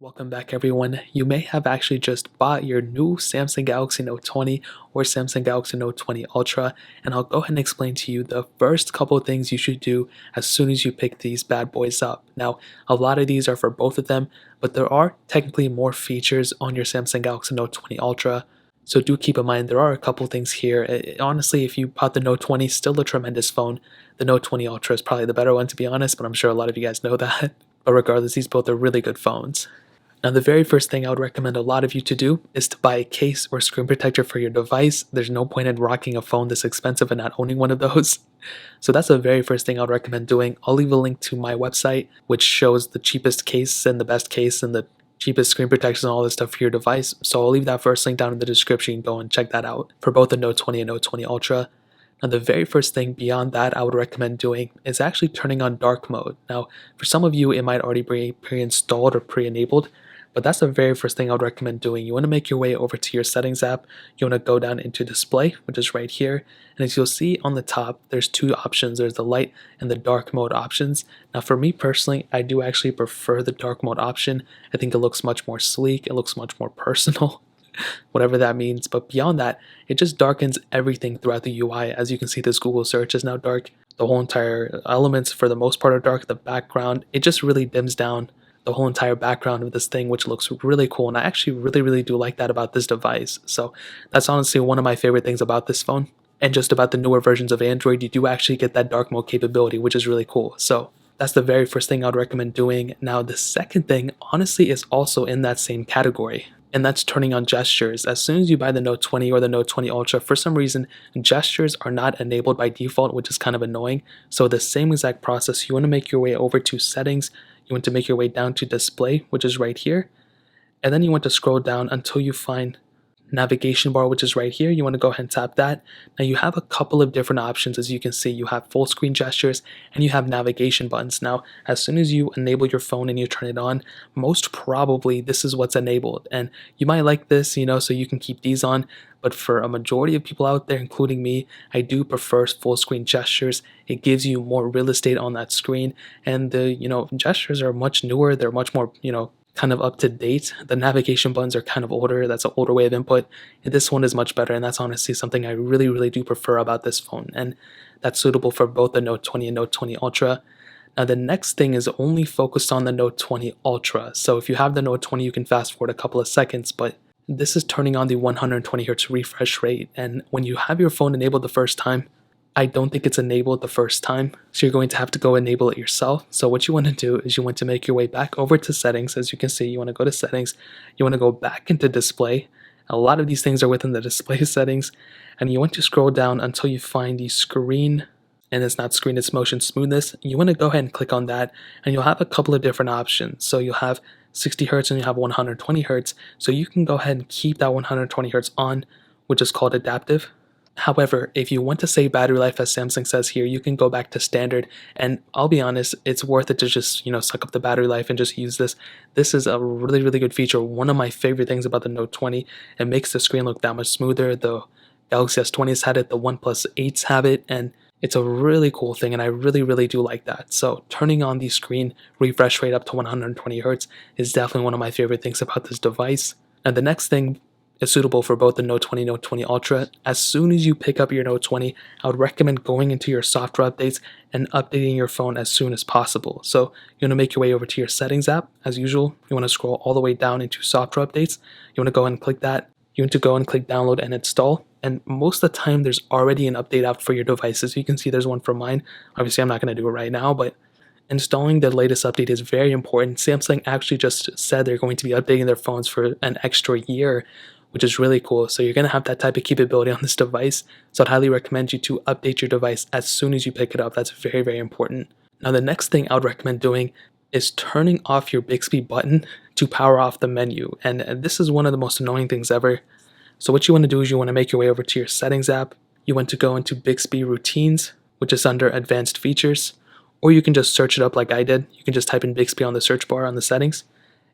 Welcome back everyone. You may have actually just bought your new Samsung Galaxy Note 20 or Samsung Galaxy Note 20 Ultra, and I'll go ahead and explain to you the first couple of things you should do as soon as you pick these bad boys up. Now, a lot of these are for both of them, but there are technically more features on your Samsung Galaxy Note 20 Ultra. So do keep in mind there are a couple things here. Honestly, if you bought the Note 20, still a tremendous phone. The Note 20 Ultra is probably the better one to be honest, but I'm sure a lot of you guys know that. But regardless, these both are really good phones. Now, the very first thing I would recommend a lot of you to do is to buy a case or screen protector for your device. There's no point in rocking a phone this expensive and not owning one of those. So that's the very first thing I would recommend doing. I'll leave a link to my website, which shows the cheapest case and the best case and the cheapest screen protectors and all this stuff for your device. So I'll leave that first link down in the description. You can go and check that out for both the Note 20 and Note 20 Ultra. Now, the very first thing beyond that I would recommend doing is actually turning on dark mode. Now, for some of you, it might already be pre-installed or pre-enabled, but that's the very first thing I would recommend doing. You want to make your way over to your settings app. You want to go down into display, which is right here. And as you'll see on the top, there's two options. There's the light and the dark mode options. Now for me personally, I do actually prefer the dark mode option. I think it looks much more sleek. It looks much more personal, whatever that means. But beyond that, it just darkens everything throughout the UI. As you can see, this Google search is now dark. The whole entire elements for the most part are dark. The background, it just really dims down the whole entire background of this thing, which looks really cool. And I actually really do like that about this device. So that's honestly one of my favorite things about this phone. And just about the newer versions of Android, you do actually get that dark mode capability, which is really cool. So that's the very first thing I would recommend doing. Now, the second thing, honestly, is also in that same category, and that's turning on gestures. As soon as you buy the Note 20 or the Note 20 Ultra, for some reason, gestures are not enabled by default, which is kind of annoying. So the same exact process, you want to make your way over to settings. You want to make your way down to display, which is right here. And then you want to scroll down until you find navigation bar, which is right here. You want to go ahead and tap that. Now you have a couple of different options. As you can see, you have full screen gestures and you have navigation buttons. Now, as soon as you enable your phone and you turn it on, most probably this is what's enabled. And you might like this, so you can keep these on. But for a majority of people out there, including me, I do prefer full screen gestures. It gives you more real estate on that screen. And the, gestures are much newer. They're much more, kind of up to date. The navigation buttons are kind of older. That's an older way of input. And this one is much better. And that's honestly something I really do prefer about this phone. And that's suitable for both the Note 20 and Note 20 Ultra. Now, the next thing is only focused on the Note 20 Ultra. So if you have the Note 20, you can fast forward a couple of seconds, but this is turning on the 120 Hz refresh rate. And when you have your phone enabled the first time, I don't think it's enabled the first time, so you're going to have to go enable it yourself. So what you want to do is you want to make your way back over to settings. As you can see, you want to go to settings, you want to go back into display. A lot of these things are within the display settings, and you want to scroll down until you find the screen, and it's not screen, it's motion smoothness. You want to go ahead and click on that, and you'll have a couple of different options. So you'll have 60 Hz and you have 120 Hz. So you can go ahead and keep that 120 Hz on, which is called adaptive. However, if you want to save battery life, as Samsung says here, you can go back to standard. And I'll be honest, it's worth it to just, suck up the battery life and just use this. This is a really good feature. One of my favorite things about the Note 20. It makes the screen look that much smoother. The Galaxy S20s had it, the OnePlus 8s have it, and it's a really cool thing, and I really do like that. So turning on the screen refresh rate up to 120 Hz is definitely one of my favorite things about this device. And the next thing is suitable for both the Note 20 and Note 20 Ultra. As soon as you pick up your Note 20, I would recommend going into your software updates and updating your phone as soon as possible. So you want to make your way over to your settings app. As usual, you want to scroll all the way down into software updates. You want to go ahead and click that. You want to go and click download and install. And most of the time, there's already an update out for your devices. You can see there's one for mine. Obviously, I'm not going to do it right now, but installing the latest update is very important. Samsung actually just said they're going to be updating their phones for an extra year, which is really cool. So you're going to have that type of capability on this device. So I'd highly recommend you to update your device as soon as you pick it up. That's very important. Now, the next thing I would recommend doing is turning off your Bixby button to power off the menu. And this is one of the most annoying things ever. So what you want to do is you want to make your way over to your settings app. You want to go into Bixby routines, which is under advanced features, or you can just search it up like I did. You can just type in Bixby on the search bar on the settings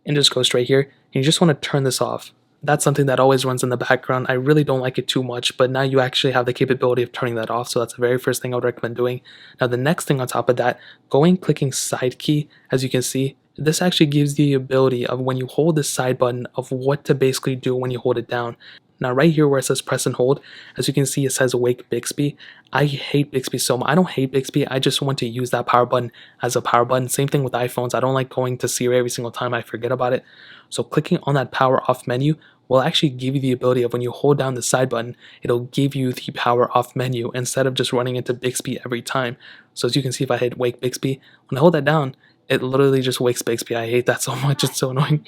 and just go straight here. And you just want to turn this off. That's something that always runs in the background. I really don't like it too much, but now you actually have the capability of turning that off. So that's the very first thing I would recommend doing. Now, the next thing on top of that, clicking side key, as you can see, this actually gives the ability of when you hold the side button of what to basically do when you hold it down. Now right here where it says press and hold, as you can see it says wake Bixby. I hate Bixby so much. I don't hate Bixby, I just want to use that power button as a power button. Same thing with iPhones. I don't like going to Siri every single time I forget about it. So clicking on that power off menu will actually give you the ability of when you hold down the side button, it'll give you the power off menu instead of just running into Bixby every time. So as you can see, if I hit wake Bixby, when I hold that down, it literally just wakes Bixby. I hate that so much, it's so annoying.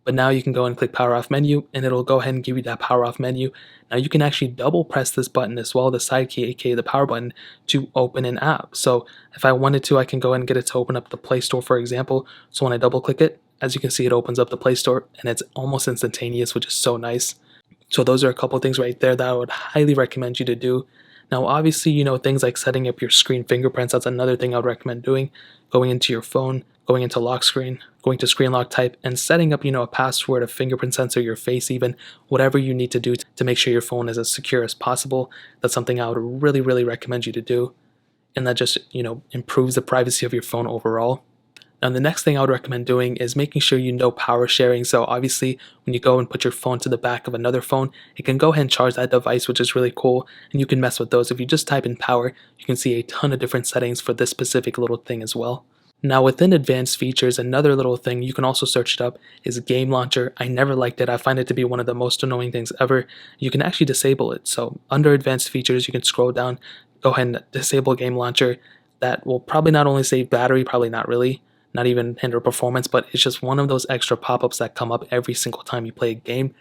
But now you can go and click power off menu and it'll go ahead and give you that power off menu. Now you can actually double press this button as well, the side key, aka the power button, to open an app. So if I wanted to, I can go ahead and get it to open up the Play Store, for example. So when I double click it, as you can see, it opens up the Play Store and it's almost instantaneous, which is so nice. So those are a couple things right there that I would highly recommend you to do. Now obviously, things like setting up your screen fingerprints, that's another thing I would recommend doing. Going into your phone, going into lock screen, going to screen lock type, and setting up, a password, a fingerprint sensor, your face even, whatever you need to do to make sure your phone is as secure as possible. That's something I would really, really recommend you to do. And that just, improves the privacy of your phone overall. Now the next thing I would recommend doing is making sure you know power sharing. So obviously when you go and put your phone to the back of another phone, it can go ahead and charge that device, which is really cool, and you can mess with those. If you just type in power, you can see a ton of different settings for this specific little thing as well. Now within advanced features, another little thing, you can also search it up, is game launcher. I never liked it. I find it to be one of the most annoying things ever. You can actually disable it. So under advanced features, you can scroll down, go ahead and disable game launcher. That will probably not only save battery, probably not really, not even hinder performance, but it's just one of those extra pop-ups that come up every single time you play a game.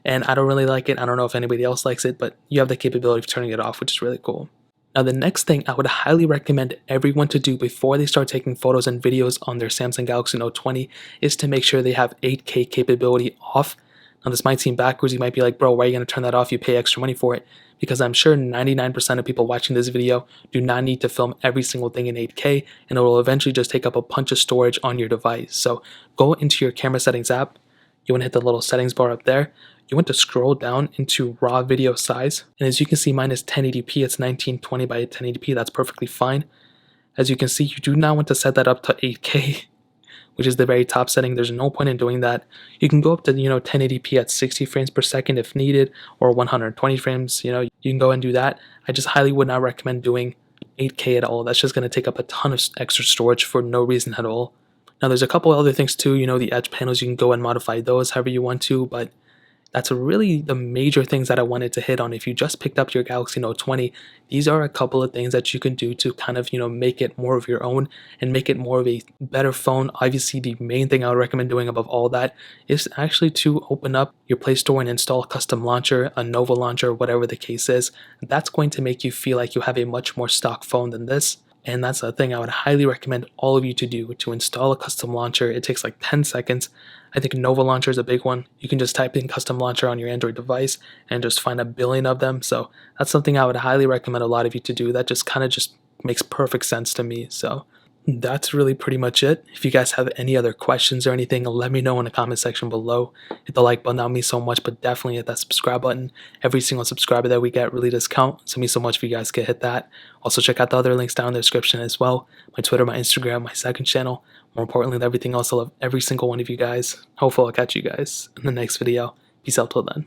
And I don't really like it. I don't know if anybody else likes it, but you have the capability of turning it off, which is really cool. Now the next thing I would highly recommend everyone to do before they start taking photos and videos on their Samsung Galaxy Note 20 is to make sure they have 8K capability off. Now this might seem backwards, you might be like, bro, why are you going to turn that off? You pay extra money for it. Because I'm sure 99% of people watching this video do not need to film every single thing in 8K, and it will eventually just take up a bunch of storage on your device. So go into your camera settings app, you want to hit the little settings bar up there, you want to scroll down into raw video size, and as you can see, mine is 1080p, it's 1920 by 1080p, that's perfectly fine. As you can see, you do not want to set that up to 8K, which is the very top setting. There's no point in doing that. You can go up to 1080p at 60 frames per second if needed, or 120 frames. You can go and do that. I just highly would not recommend doing 8K at all. That's just going to take up a ton of extra storage for no reason at all. Now there's a couple other things too. The edge panels, you can go and modify those however you want to, but that's really the major things that I wanted to hit on. If you just picked up your Galaxy Note 20, these are a couple of things that you can do to kind of, make it more of your own and make it more of a better phone. Obviously, the main thing I would recommend doing above all that is actually to open up your Play Store and install a custom launcher, a Nova launcher, whatever the case is. That's going to make you feel like you have a much more stock phone than this. And that's a thing I would highly recommend all of you to do, to install a custom launcher. It takes like 10 seconds. I think Nova launcher is a big one. You can just type in custom launcher on your Android device and just find a billion of them. So that's something I would highly recommend a lot of you to do. That just kind of just makes perfect sense to me. So that's really pretty much it. If you guys have any other questions or anything, let me know in the comment section below. Hit the like button, that would mean so much, but definitely hit that subscribe button. Every single subscriber that we get really does count, so it means so much if you guys could hit that. Also check out the other links down in the description as well. My Twitter, my Instagram, my second channel. More importantly than everything else, I love every single one of you guys. Hopefully I'll catch you guys in the next video. Peace out till then.